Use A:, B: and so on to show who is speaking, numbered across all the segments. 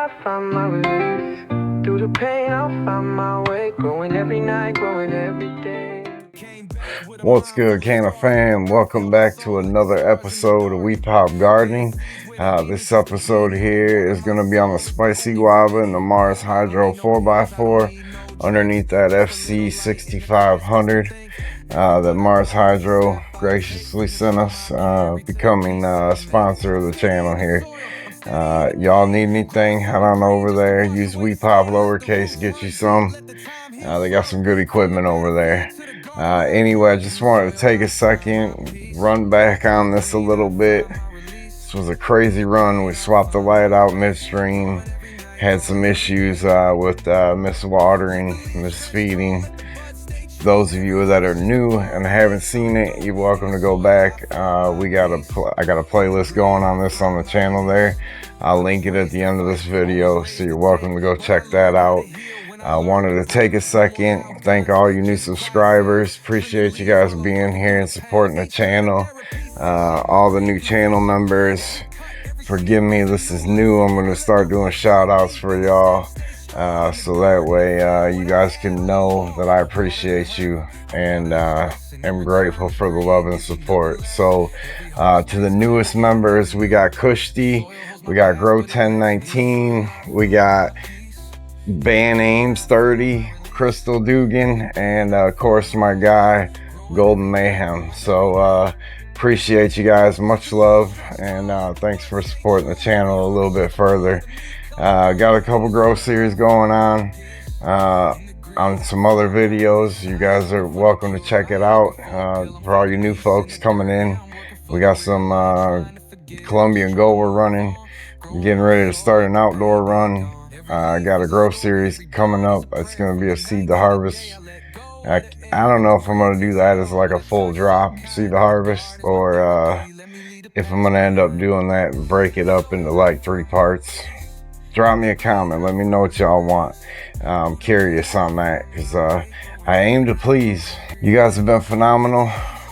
A: I find my relief. Through the pain, I'll find my way. Growing every night, growing every day.
B: What's good, Canna fam? Welcome back to another episode of Wepop Gardening. This episode here is going to be on the Spicy Guava and the Mars Hydro 4x4 underneath that FC 6500 that Mars Hydro graciously sent us, becoming a sponsor of the channel here. Y'all need anything, head on over there, use Wepop lowercase, get you some. They got some good equipment over there. Anyway, I just wanted to take a second, run back on this a little bit. This was a crazy run. We swapped the light out midstream, had some issues with miswatering, misfeeding. Those of you that are new and haven't seen it, you're welcome to go back. I got a playlist going on this on the channel there. I'll link it at the end of this video, so you're welcome to go check that out. I wanted to take a second, thank all you new subscribers. Appreciate you guys being here and supporting the channel. All the new channel members, forgive me, this is new. I'm going to start doing shout outs for y'all. So that way you guys can know that I appreciate you and am grateful for the love and support. So to the newest members, we got Kushti, we got Grow 1019, we got Ban Ames 30, Crystal Dugan, and of course my guy Golden Mayhem. So appreciate you guys, much love, and thanks for supporting the channel a little bit further. Got a couple grow series going on some other videos. You guys are welcome to check it out. For all you new folks coming in, we got some Colombian Gold we're running. I'm getting ready to start an outdoor run. I got a grow series coming up. It's going to be a seed to harvest. I don't know if I'm going to do that as like a full drop seed to harvest, or if I'm going to end up doing that and break it up into like 3 parts. Drop me a comment. Let me know what y'all want. I'm curious on that because I aim to please. You guys have been phenomenal.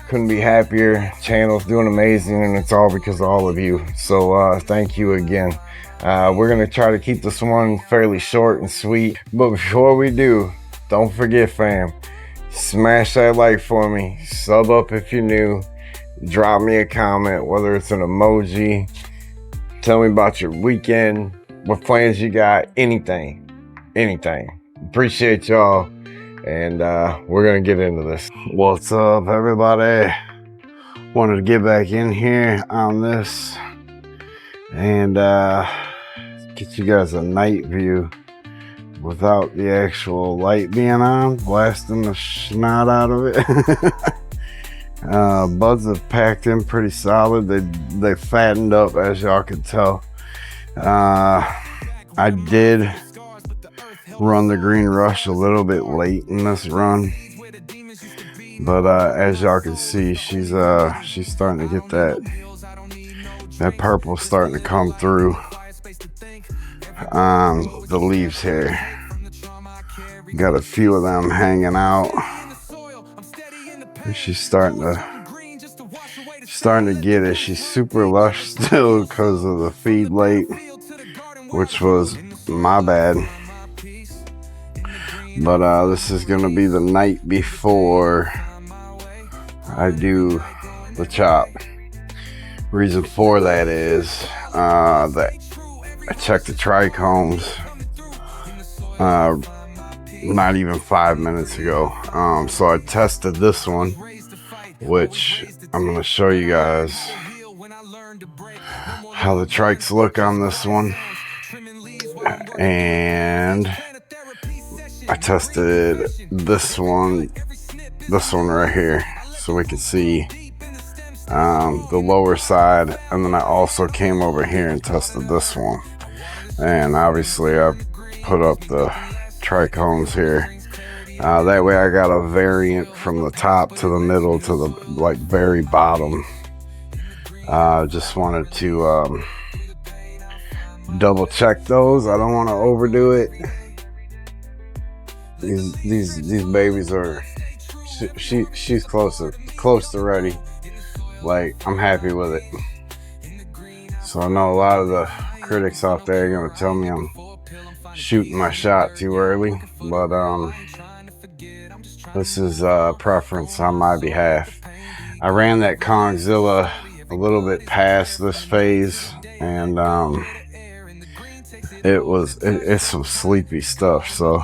B: Couldn't be happier. Channel's doing amazing, and it's all because of all of you. So thank you again. We're going to try to keep this one fairly short and sweet. But before we do, don't forget, fam, smash that like for me. Sub up if you're new. Drop me a comment, whether it's an emoji. Tell me about your weekend. What plans you got? Anything. Appreciate y'all. And we're going to get into this. What's up, everybody? Wanted to get back in here on this and get you guys a night view without the actual light being on, blasting the snot out of it. Buds have packed in pretty solid. They fattened up, as y'all can tell. I did run the Green Rush a little bit late in this run, but as y'all can see, she's starting to get that purple starting to come through on the leaves here. Got a few of them hanging out. She's starting to get it. She's super lush still because of the feed late, which was my bad. But this is gonna be the night before I do the chop. Reason for that is that I checked the trichomes not even 5 minutes ago. So I tested this one, which I'm gonna show you guys how the trikes look on this one. And I tested this one right here, so we could see the lower side, and then I also came over here and tested this one. And obviously I put up the trichomes here. That way I got a variant from the top to the middle to the like very bottom. Just wanted to double check those. I don't want to overdo it. These babies are she's close to ready. Like, I'm happy with it. So I know a lot of the critics out there are gonna tell me I'm shooting my shot too early, but this is preference on my behalf. I ran that Kongzilla a little bit past this phase, and it's some sleepy stuff. So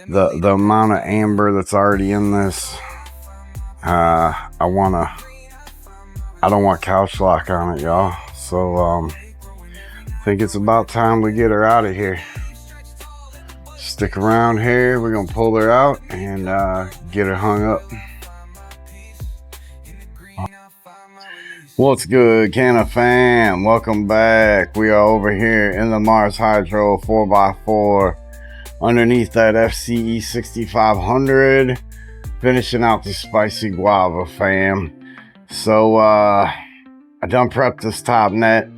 B: the amount of amber that's already in this, I don't want couch lock on it, y'all. So I think it's about time we get her out of here. Stick around here. We're gonna pull her out and get her hung up. What's good, Canna fam? Welcome back. We are over here in the Mars Hydro 4x4 underneath that FCE 6500, finishing out the Spicy Guava, fam. So I done prepped this top net.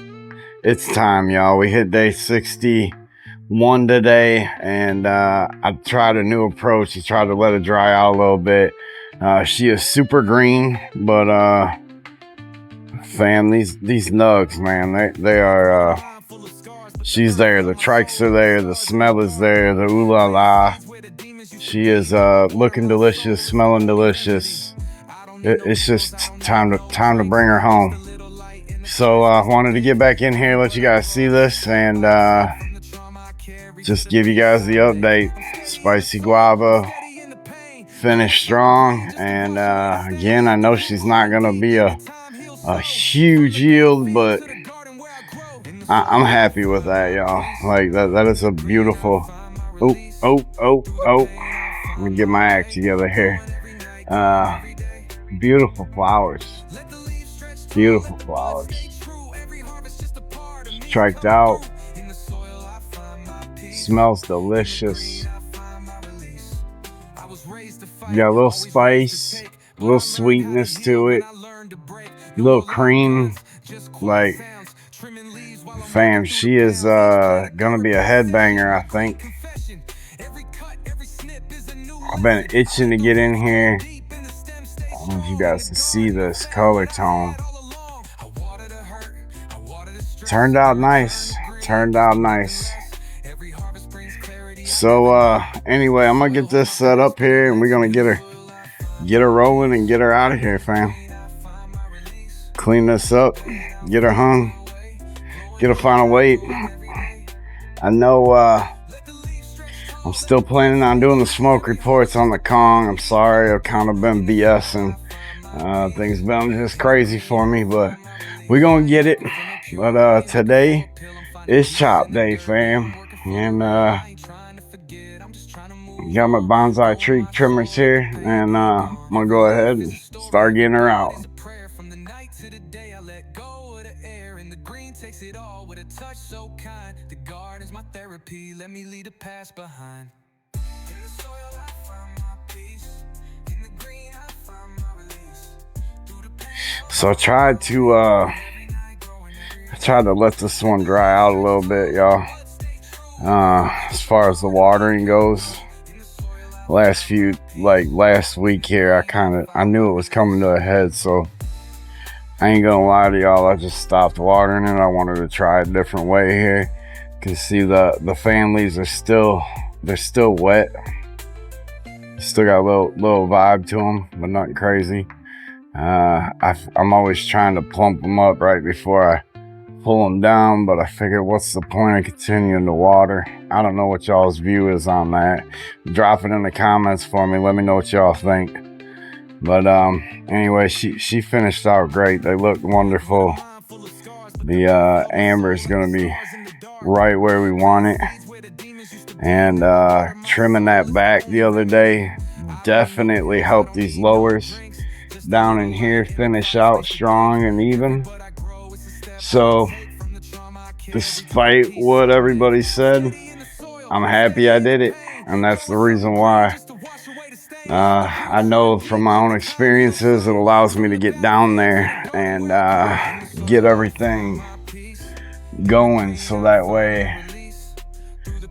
B: It's time, y'all. We hit day 61 today, and I tried a new approach. I tried to let it dry out a little bit. She is super green, but fam, these nugs, man, they are she's there. The trikes are there, the smell is there, the ooh la la. She is looking delicious, smelling delicious. It's just time to bring her home. So I wanted to get back in here, let you guys see this, and just give you guys the update. Spicy Guava finished strong, and again, I know she's not gonna be a huge yield, but I'm happy with that, y'all. Like that is a beautiful. Oh, let me get my act together here. Beautiful flowers. Beautiful flowers. Triked out. Smells delicious. You got a little spice, a little sweetness to it, a little cream. Like, fam, she is gonna be a headbanger, I think. I've been itching to get in here. I want you guys to see this color tone. Turned out nice. So anyway, I'm gonna get this set up here, and we're gonna get her rolling and get her out of here, fam. Clean this up, get her hung, get her final weight. I know I'm still planning on doing the smoke reports on the Kong. I'm sorry, I've kind of been BSing. Things been just crazy for me, but we're gonna get it. But today is chop day, fam, and got my bonsai tree trimmers here, and I'm gonna go ahead and start getting her out. Let me leave the past behind. So I tried to let this one dry out a little bit, y'all. As far as the watering goes, last week here, I knew it was coming to a head, so I ain't gonna lie to y'all, I just stopped watering it. I wanted to try a different way here. You can see the families are still wet. Still got a little vibe to them, but nothing crazy. I'm always trying to plump them up right before I pull them down, but I figured, what's the point of continuing to water? I don't know what y'all's view is on that. Drop it in the comments for me. Let me know what y'all think. But anyway, she finished out great. They look wonderful. The amber is gonna be right where we want it, and trimming that back the other day definitely helped these lowers down in here finish out strong and even. So despite what everybody said, I'm happy I did it, and that's the reason why. I know from my own experiences, it allows me to get down there and get everything going, so that way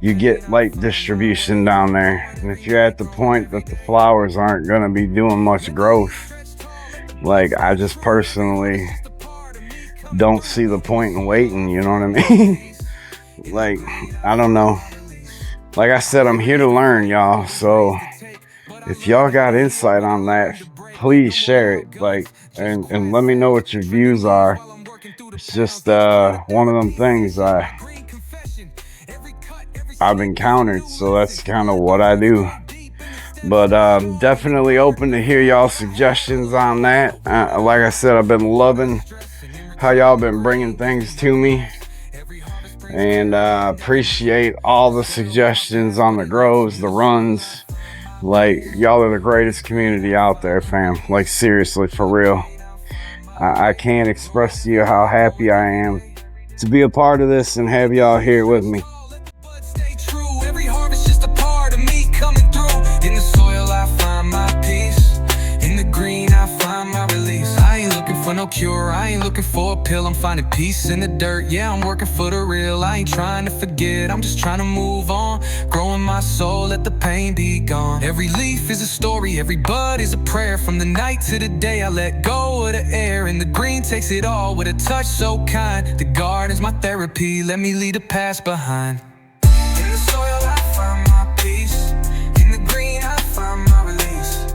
B: you get light distribution down there. And if you're at the point that the flowers aren't going to be doing much growth, like, I just personally don't see the point in waiting, you know what I mean? Like, I don't know. like I said, I'm here to learn, y'all. So if y'all got insight on that, please share it. Like, and let me know what your views are. It's just one of them things I've encountered, so that's kind of what I do. But definitely open to hear y'all suggestions on that. Like I said, I've been loving how y'all been bringing things to me, and appreciate all the suggestions on the grows, the runs. Like, y'all are the greatest community out there, fam. Like, seriously, for real. I can't express to you how happy I am to be a part of this and have y'all here with me.
A: Every harvest just a part of me coming through. In the soil I find my peace. In the green I find my release. I ain't looking for no cure, I ain't looking for a pill. I'm finding peace in the dirt, yeah, I'm working for the real. I ain't trying to forget, I'm just trying to move on. Growing my soul, let the pain be gone. Every leaf is a story, every bud is a prayer. From the night to the day I let go of the air. And the green takes it all with a touch so kind. The garden's my therapy, let me leave the past behind. In the soil I find my peace. In the green I find my release.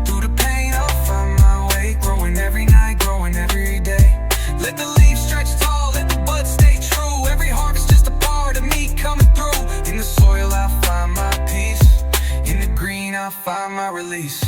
A: Through the pain I'll find my way. Growing every night, growing every day. Let the leaves stretch tall, let the buds stay true. Every harvest just a part of me coming through. In the soil I find my peace. In the green I find my release.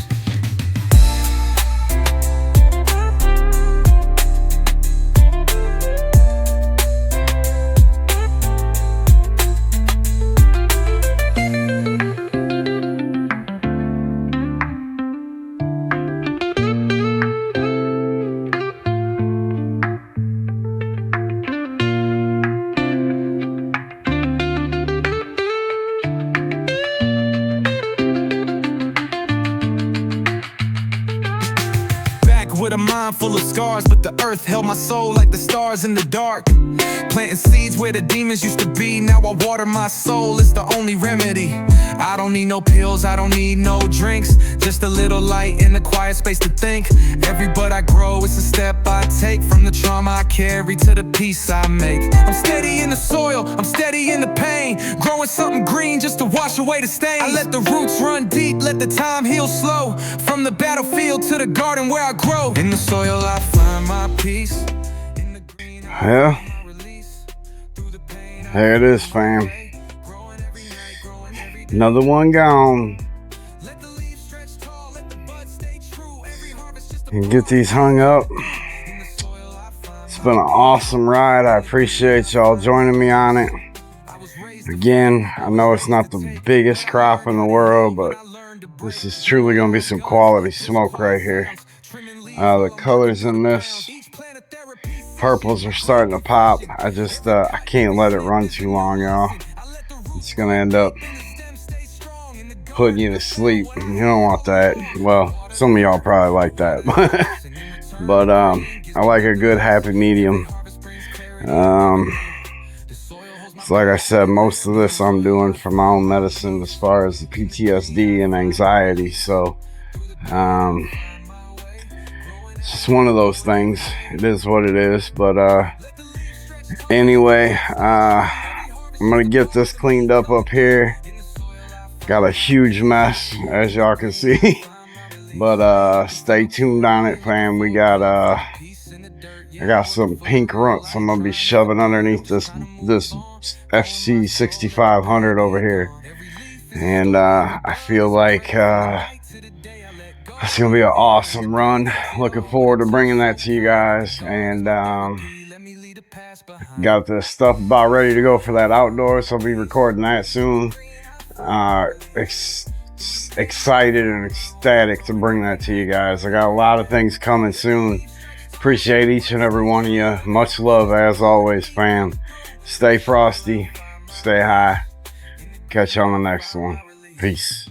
A: With a mind full of scars, but the earth held my soul like the stars in the dark. Planting seeds where the demons used to be. Now I water my soul, it's the only remedy. I don't need no pills, I don't need no drinks. Just a little light in a quiet space to think. Every bud I grow, it's a step I take. From the trauma I carry to the peace I make. I'm steady in the soil, I'm steady in the pain. Growing something green just to wash away the stains. I let the roots run deep, let the time heal slow. From the battlefield to the garden where I grow. In the soil I find my peace. In the green
B: Yeah, there it is, fam. Another one gone. And get these hung up. It's been an awesome ride. I appreciate y'all joining me on it. Again, I know it's not the biggest crop in the world, but this is truly going to be some quality smoke right here. The colors in this, purples are starting to pop. I can't let it run too long, y'all. It's going to end up putting you to sleep. You don't want that. Well, some of y'all probably like that. But I like a good happy medium. So like I said, most of this I'm doing for my own medicine as far as the PTSD and anxiety. So it's just one of those things. It is what it is. But anyway, I'm gonna get this cleaned up here. Got a huge mess, as y'all can see. But stay tuned on it, fam. We got I got some pink runts I'm gonna be shoving underneath this FC 6500 over here. And I feel like it's gonna be an awesome run. Looking forward to bringing that to you guys. And got the stuff about ready to go for that outdoor, so I'll be recording that soon. Excited and ecstatic to bring that to you guys. I got a lot of things coming soon. Appreciate each and every one of you. Much love as always, fam. Stay frosty, stay high. Catch you on the next one. Peace.